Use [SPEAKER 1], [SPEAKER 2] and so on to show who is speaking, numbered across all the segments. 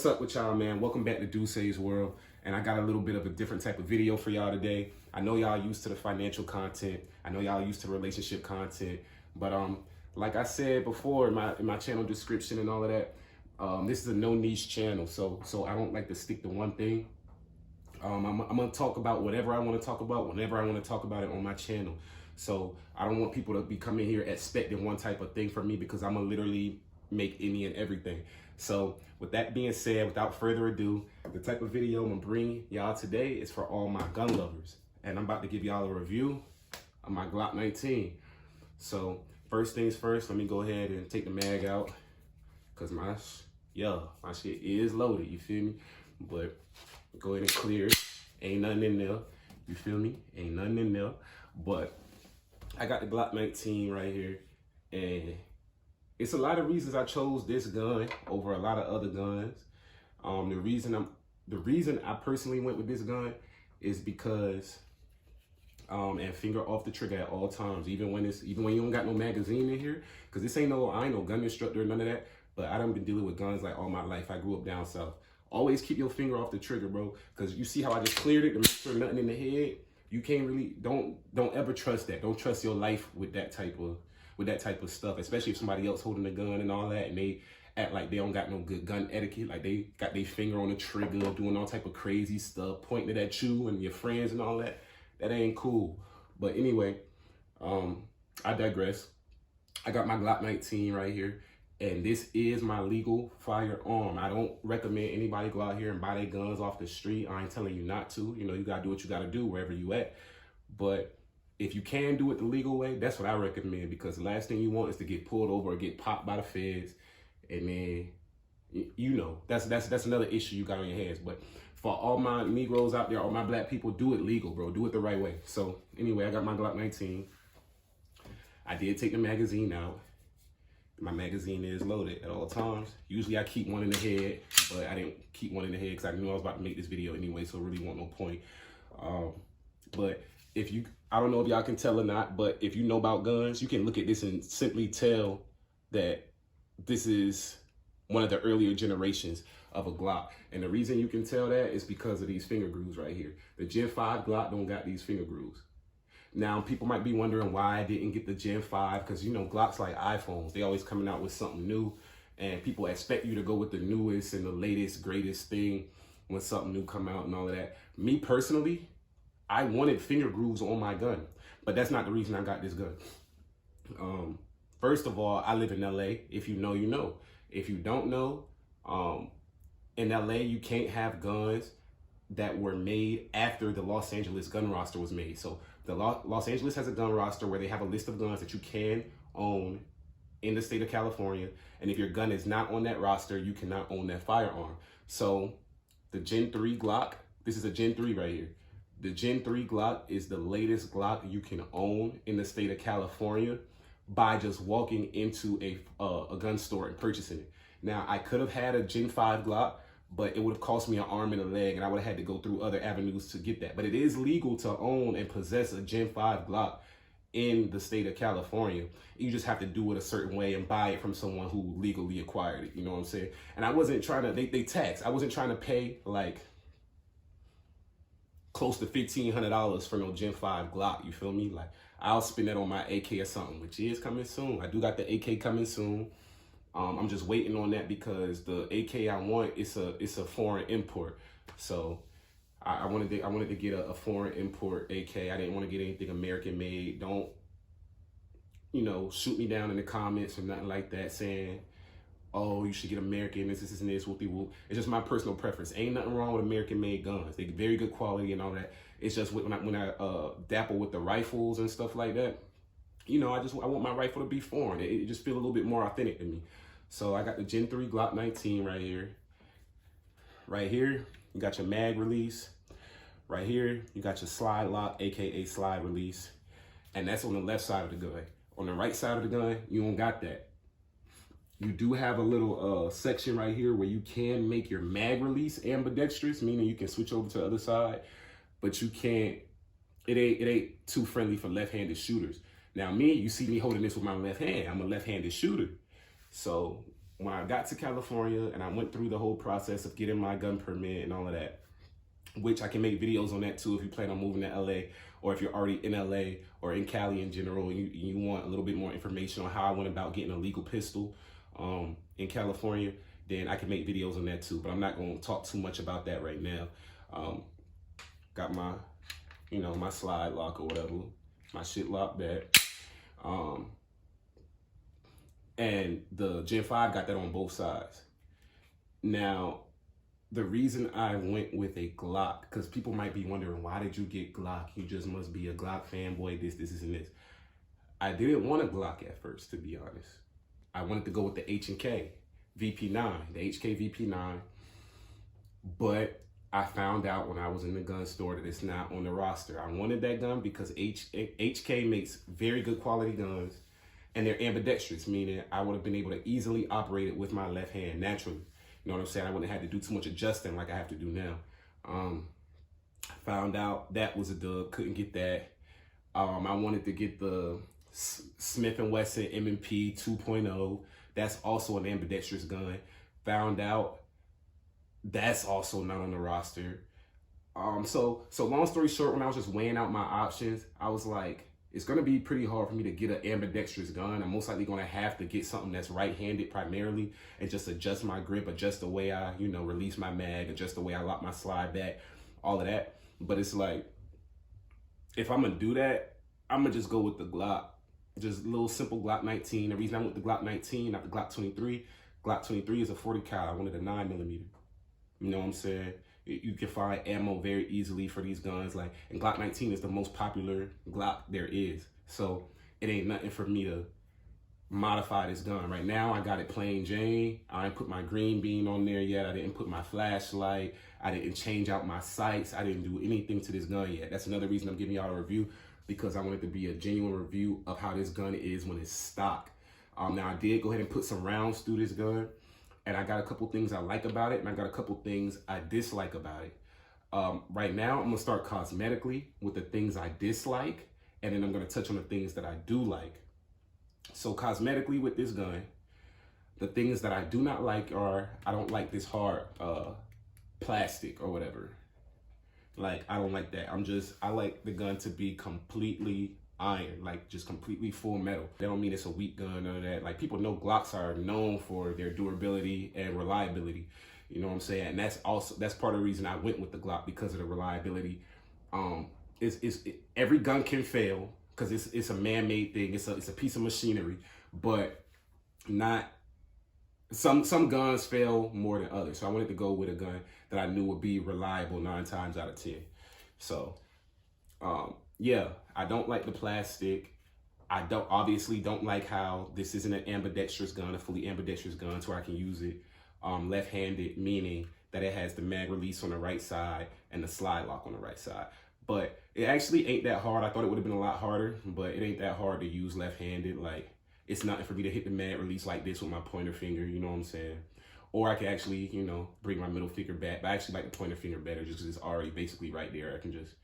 [SPEAKER 1] What's up with y'all, man? Welcome back to Dussei's World. And I got a little bit of a different type of video for y'all today. I know y'all used to the financial content. I know y'all used to relationship content. But like I said before in my channel description and all of that, this is a no niche channel. So I don't like to stick to one thing. I'm gonna talk about whatever I want to talk about whenever I want to talk about it on my channel. So I don't want people to be coming here expecting one type of thing from me, because I'm gonna literally make any and everything. So with that being said, without further ado, the type of video I'm gonna bring y'all today is for all my gun lovers. And I'm about to give y'all a review of my Glock 19. So first things first, let me go ahead and take the mag out, cause my shit is loaded, you feel me? But go ahead and clear it. Ain't nothing in there, you feel me? Ain't nothing in there. But I got the Glock 19 right here, and it's a lot of reasons I chose this gun over a lot of other guns. The reason I personally went with this gun is because and finger off the trigger at all times, even when you don't got no magazine in here, because I ain't no gun instructor or none of that, but I done been dealing with guns like all my life. I grew up down south. Always keep your finger off the trigger, bro, because you see how I just cleared it to make sure nothing in the head. You can't really, don't ever trust that. Don't trust your life with that type of stuff, especially if somebody else holding a gun and all that, and they act like they don't got no good gun etiquette, like they got their finger on the trigger, doing all type of crazy stuff, pointing it at you and your friends and all that. That ain't cool. But anyway, I digress. I got my Glock 19 right here, and this is my legal firearm. I don't recommend anybody go out here and buy their guns off the street. I ain't telling you not to. You know, you gotta do what you gotta do wherever you at. But if you can do it the legal way, that's what I recommend, because the last thing you want is to get pulled over or get popped by the feds, and then you know that's another issue you got on your hands. But for all my Negroes out there, all my black people, do it legal, bro. Do it the right way. So anyway, I got my Glock 19. I did take the magazine out. My magazine is loaded at all times. Usually I keep one in the head, but I didn't keep one in the head because I knew I was about to make this video anyway, so it really wasn't no point. But if you, I don't know if y'all can tell or not, but if you know about guns, you can look at this and simply tell that this is one of the earlier generations of a Glock. And the reason you can tell that is because of these finger grooves right here. The Gen 5 Glock don't got these finger grooves. Now, people might be wondering why I didn't get the Gen 5, because, you know, Glocks like iPhones. They always coming out with something new, and people expect you to go with the newest and the latest, greatest thing when something new come out and all of that. Me personally, I wanted finger grooves on my gun, but that's not the reason I got this gun. First of all, I live in LA. If you know, you know. If you don't know, in LA, you can't have guns that were made after the Los Angeles gun roster was made. So the Los Angeles has a gun roster where they have a list of guns that you can own in the state of California. And if your gun is not on that roster, you cannot own that firearm. So the Gen 3 Glock, this is a Gen 3 right here. The Gen 3 Glock is the latest Glock you can own in the state of California by just walking into a gun store and purchasing it. Now, I could have had a Gen 5 Glock, but it would have cost me an arm and a leg, and I would have had to go through other avenues to get that. But it is legal to own and possess a Gen 5 Glock in the state of California. You just have to do it a certain way and buy it from someone who legally acquired it, you know what I'm saying? And I wasn't trying to, they tax. I wasn't trying to pay like close to $1,500 for no Gen 5 Glock, you feel me? Like, I'll spend that on my AK or something, which is coming soon. I do got the AK coming soon. I'm just waiting on that because the AK I want, it's a foreign import. So I wanted to get a foreign import AK. I didn't want to get anything American made. Don't, you know, shoot me down in the comments or nothing like that saying, oh, you should get American, this, and this, whoop-de-whoop. It's just my personal preference. Ain't nothing wrong with American-made guns. They're very good quality and all that. It's just when I dapple with the rifles and stuff like that, you know, I want my rifle to be foreign. It just feel a little bit more authentic to me. So I got the Gen 3 Glock 19 right here. Right here, you got your mag release. Right here, you got your slide lock, AKA slide release. And that's on the left side of the gun. On the right side of the gun, you don't got that. You do have a little section right here where you can make your mag release ambidextrous, meaning you can switch over to the other side, but you can't, it ain't too friendly for left-handed shooters. Now me, you see me holding this with my left hand. I'm a left-handed shooter. So when I got to California and I went through the whole process of getting my gun permit and all of that, which I can make videos on that too if you plan on moving to LA, or if you're already in LA or in Cali in general and you want a little bit more information on how I went about getting a legal pistol in California, then I can make videos on that too. But I'm not going to talk too much about that right now. Got my, my slide lock or whatever, my shit locked back. And the Gen 5 got that on both sides. Now, the reason I went with a Glock, because people might be wondering, why did you get Glock? You just must be a Glock fanboy, this, and this. I didn't want a Glock at first, to be honest. I wanted to go with the H&K VP9, the HK VP9. But I found out when I was in the gun store that it's not on the roster. I wanted that gun because HK makes very good quality guns, and they're ambidextrous, meaning I would have been able to easily operate it with my left hand naturally. You know what I'm saying? I wouldn't have had to do too much adjusting like I have to do now. Found out that was a dub. Couldn't get that. I wanted to get the Smith & Wesson M&P 2.0. That's also an ambidextrous gun. Found out that's also not on the roster. So long story short, when I was just weighing out my options, I was like, it's going to be pretty hard for me to get an ambidextrous gun. I'm most likely going to have to get something that's right-handed primarily and just adjust my grip, adjust the way I, release my mag, adjust the way I lock my slide back, all of that. But it's like, if I'm going to do that, I'm going to just go with the Glock. Just a little simple Glock 19. The reason I went with the Glock 19, not the Glock 23, Glock 23 is a 40 cal. I wanted a 9mm. You know what I'm saying? You can find ammo very easily for these guns. And Glock 19 is the most popular Glock there is. So it ain't nothing for me to modify this gun. Right now, I got it plain Jane. I ain't put my green beam on there yet. I didn't put my flashlight. I didn't change out my sights. I didn't do anything to this gun yet. That's another reason I'm giving y'all a review, because I want it to be a genuine review of how this gun is when it's stock. Now, I did go ahead and put some rounds through this gun. And I got a couple things I like about it, and I got a couple things I dislike about it. Right now, I'm gonna start cosmetically with the things I dislike, and then I'm gonna touch on the things that I do like. So cosmetically with this gun, the things that I do not like are, I don't like this hard plastic or whatever. I don't like that. I like the gun to be completely iron, just completely full metal. That don't mean it's a weak gun, none of that. People know Glocks are known for their durability and reliability. You know what I'm saying? And that's part of the reason I went with the Glock, because of the reliability. Every gun can fail because it's a man-made thing. It's a piece of machinery, but not some guns fail more than others. So I wanted to go with a gun that I knew would be reliable 9 times out of 10. So yeah, I don't like the plastic. I obviously don't like how this isn't an ambidextrous gun, a fully ambidextrous gun, so I can use it left-handed, meaning that it has the mag release on the right side and the slide lock on the right side. But it actually ain't that hard. I thought it would have been a lot harder, but it ain't that hard to use left-handed. It's nothing for me to hit the mag release like this with my pointer finger, you know what I'm saying? Or I can actually, bring my middle finger back. But I actually like the pointer finger better just because it's already basically right there. I can just,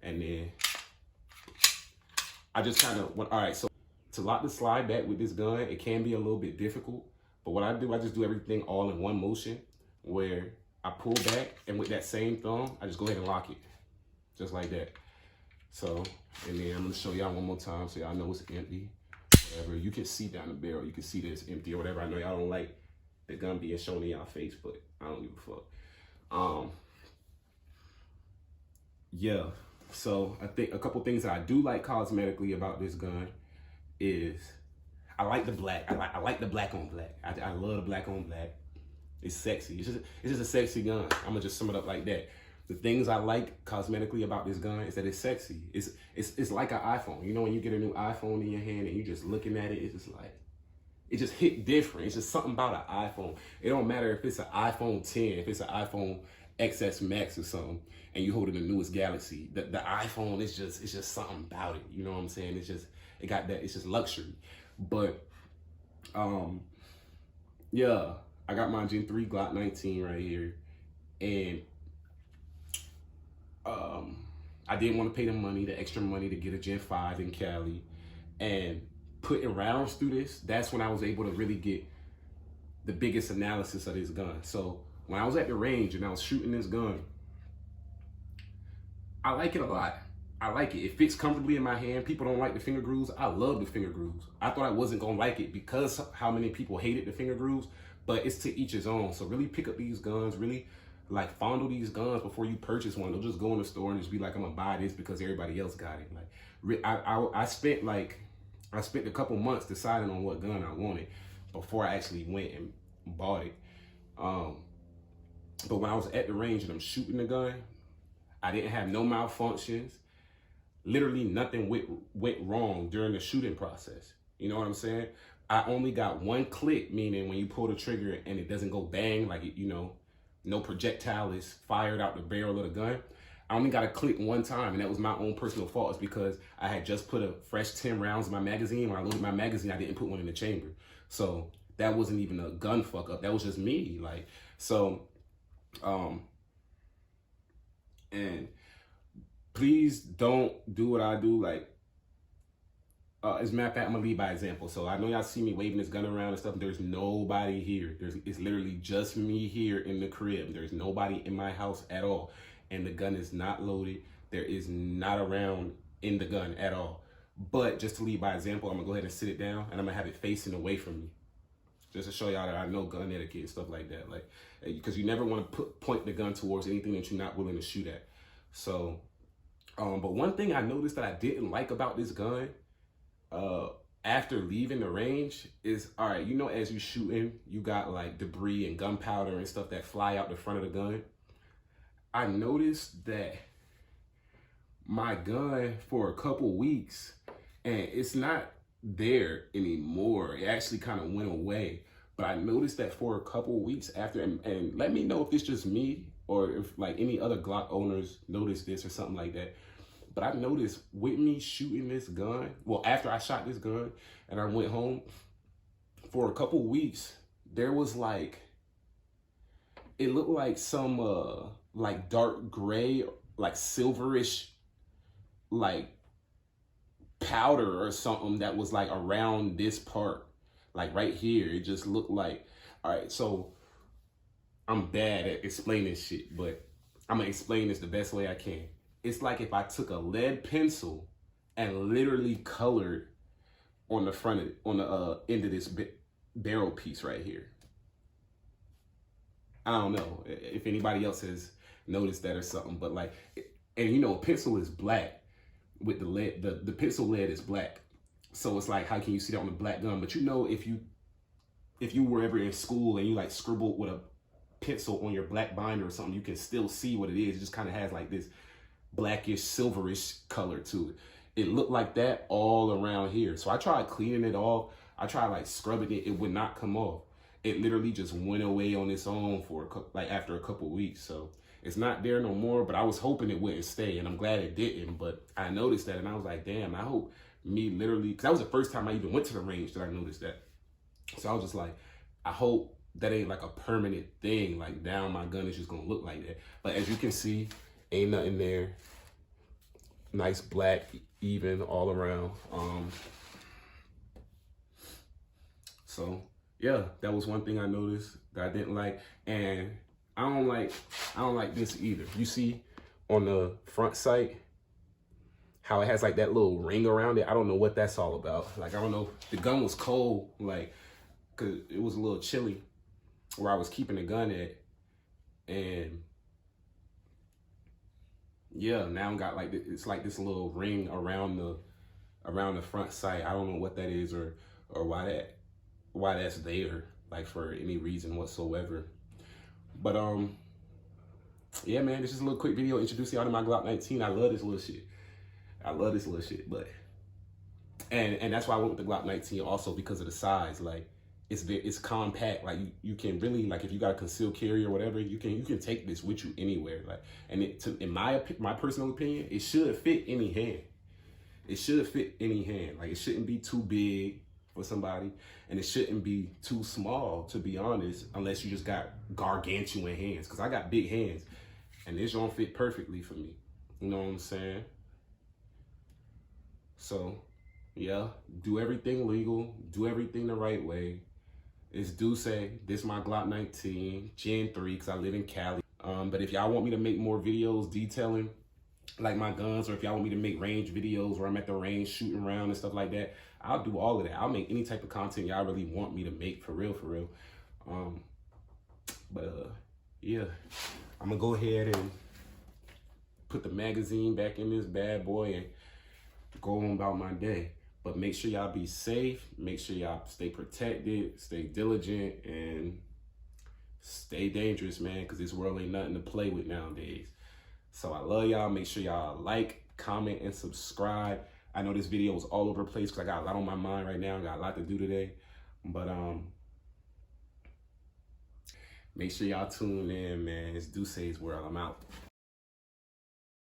[SPEAKER 1] and then I just kind of went, all right, so to lock the slide back with this gun, it can be a little bit difficult. But what I do, I just do everything all in one motion, where I pull back, and with that same thumb, I just go ahead and lock it. Just like that. So, and then I'm going to show y'all one more time so y'all know it's empty. Whatever. You can see down the barrel. You can see that it's empty or whatever. I know y'all don't like the gun being shown in y'all face, but I don't give a fuck. Yeah. So I think a couple things that I do like cosmetically about this gun is I like the black. I like the black on black. I love the black on black. It's sexy. It's just a sexy gun. I'm gonna just sum it up like that. The things I like cosmetically about this gun is that it's sexy. It's like an iPhone. When you get a new iPhone in your hand and you just looking at it, it's just like, it just hit different. It's just something about an iPhone. It don't matter if it's an iPhone 10, if it's an iPhone XS Max or something, and you holding the newest Galaxy. The iPhone is just something about it. You know what I'm saying? It got that. It's just luxury. But yeah, I got my Gen 3 Glock 19 right here, and I didn't want to pay the extra money to get a Gen 5 in Cali, and putting rounds through this, that's when I was able to really get the biggest analysis of this gun. So when I was at the range and I was shooting this gun, I like it a lot. I like it. It fits comfortably in my hand. People don't like the finger grooves. I love the finger grooves. I thought I wasn't gonna like it because how many people hated the finger grooves, but it's to each his own. So really pick up these guns, really like fondle these guns before you purchase one. Don't just go in the store and just be like, I'm gonna buy this because everybody else got it. Like I spent a couple months deciding on what gun I wanted before I actually went and bought it. But when I was at the range and I'm shooting the gun, I didn't have no malfunctions. Literally nothing went wrong during the shooting process. You know what I'm saying? I only got one click, meaning when you pull the trigger and it doesn't go bang, like, you know, no projectile is fired out the barrel of the gun. I only got a click one time, and that was my own personal fault. It's because I had just put a fresh 10 rounds in my magazine. When I loaded my magazine, I didn't put one in the chamber. So that wasn't even a gun fuck up. That was just me. Like, so, and please don't do what I do. Like, as a matter of fact, I'm gonna lead by example. So I know y'all see me waving this gun around and stuff. There's nobody here. It's literally just me here in the crib. There's nobody in my house at all. And the gun is not loaded. There is not a round in the gun at all. But just to lead by example, I'm gonna go ahead and sit it down and I'm gonna have it facing away from me. Just to show y'all that I know gun etiquette and stuff like that. Like, because you never want to point the gun towards anything that you're not willing to shoot at. So, but one thing I noticed that I didn't like about this gun, after leaving the range is, all right, you know, as you shooting, you got like debris and gunpowder and stuff that fly out the front of the gun. I noticed that my gun for a couple weeks, and it's not there anymore. It actually kind of went away. But I noticed that for a couple weeks after, and let me know if it's just me or if like any other Glock owners noticed this or something like that. But I noticed with me shooting this gun, well, after I shot this gun and I went home, for a couple weeks, there was like, it looked like some like dark gray, like silverish, like powder or something that was like around this part, like right here. It just looked like, all right, so I'm bad at explaining shit, but I'm gonna explain this the best way I can. It's like if I took a lead pencil and literally colored on the front of, on the end of this barrel piece right here. I don't know if anybody else has noticed that or something, but like, and you know, a pencil is black with the lead, the pencil lead is black. So it's like, how can you see that on a black gun? But you know, if you were ever in school and you like scribbled with a pencil on your black binder or something, you can still see what it is. It just kind of has like this blackish, silverish color to it. It looked like that all around here. So I tried cleaning it off. I tried like scrubbing it. It would not come off. It literally just went away on its own for like after a couple weeks. So it's not there no more, but I was hoping it wouldn't stay, and I'm glad it didn't. But I noticed that and I was like, damn, I hope me literally, because that was the first time I even went to the range that I noticed that. So I was just like, I hope that ain't like a permanent thing, like down my gun is just gonna look like that. But as you can see, ain't nothing there. Nice black, even all around. So yeah, that was one thing I noticed that I didn't like. And I don't like this either. You see on the front sight how it has like that little ring around it. I don't know what that's all about. Like, I don't know. The gun was cold, like, cause it was a little chilly where I was keeping the gun at. And yeah, now I got like, it's like this little ring around the front sight. I don't know what that is or why that's there, like for any reason whatsoever. But yeah, man, this is a little quick video introducing y'all to my Glock 19. I love this little shit. But and that's why I went with the Glock 19 also, because of the size. Like, it's compact. Like, you can really, like, if you got a concealed carry or whatever, you can take this with you anywhere. Like, and in my personal opinion, it should fit any hand. It should fit any hand. Like, it shouldn't be too big for somebody, and it shouldn't be too small, to be honest, unless you just got gargantuan hands, because I got big hands and this don't fit perfectly for me. You know what I'm saying? So yeah, do everything legal, do everything the right way, It's Dussei. This my Glock 19 Gen 3 because I live in Cali. But if y'all want me to make more videos detailing like my guns, or if y'all want me to make range videos where I'm at the range shooting around and stuff like that, I'll do all of that. I'll make any type of content y'all really want me to make, for real, for real. Yeah, I'm gonna go ahead and put the magazine back in this bad boy and go on about my day. But make sure y'all be safe, make sure y'all stay protected, stay diligent, and stay dangerous, man, because this world ain't nothing to play with nowadays. So I love y'all. Make sure y'all like, comment, and subscribe. I know this video is all over the place because I got a lot on my mind right now. I got a lot to do today. But make sure y'all tune in, man. It's Dussei's World. I'm out.